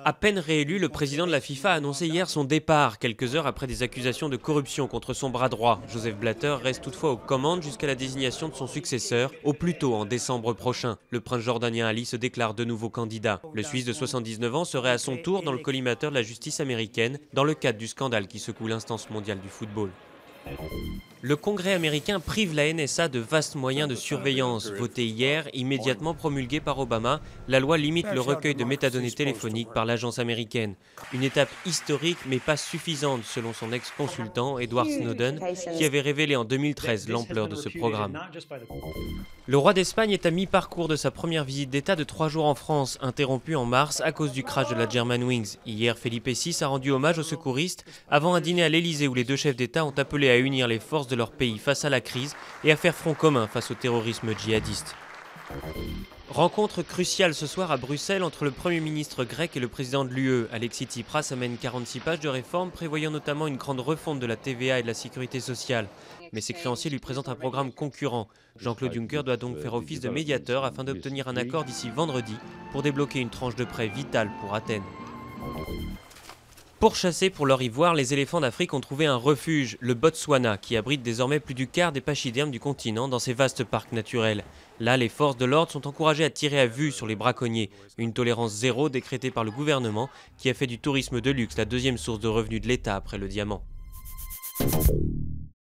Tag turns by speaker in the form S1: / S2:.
S1: À peine réélu, le président de la FIFA a annoncé hier son départ, quelques heures après des accusations de corruption contre son bras droit. Joseph Blatter reste toutefois aux commandes jusqu'à la désignation de son successeur, au plus tôt en décembre prochain. Le prince jordanien Ali se déclare de nouveau candidat. Le Suisse de 79 ans serait à son tour dans le collimateur de la justice américaine, dans le cadre du scandale qui secoue l'instance mondiale du football. Le Congrès américain prive la NSA de vastes moyens de surveillance. Votée hier, immédiatement promulguée par Obama, la loi limite le recueil de métadonnées téléphoniques par l'agence américaine. Une étape historique mais pas suffisante selon son ex-consultant Edward Snowden, qui avait révélé en 2013 l'ampleur de ce programme. Le roi d'Espagne est à mi-parcours de sa première visite d'État de 3 jours en France, interrompue en mars à cause du crash de la Germanwings. Hier, Felipe VI a rendu hommage aux secouristes avant un dîner à l'Élysée où les deux chefs d'État ont appelé à unir les forces de leur pays face à la crise et à faire front commun face au terrorisme djihadiste. Rencontre cruciale ce soir à Bruxelles entre le Premier ministre grec et le président de l'UE. Alexis Tsipras amène 46 pages de réformes prévoyant notamment une grande refonte de la TVA et de la sécurité sociale. Mais ses créanciers lui présentent un programme concurrent. Jean-Claude Juncker doit donc faire office de médiateur afin d'obtenir un accord d'ici vendredi pour débloquer une tranche de prêt vitale pour Athènes. Pourchassés pour leur ivoire, les éléphants d'Afrique ont trouvé un refuge, le Botswana, qui abrite désormais plus du quart des pachydermes du continent dans ses vastes parcs naturels. Là, les forces de l'ordre sont encouragées à tirer à vue sur les braconniers, une tolérance zéro décrétée par le gouvernement qui a fait du tourisme de luxe la deuxième source de revenus de l'État après le diamant.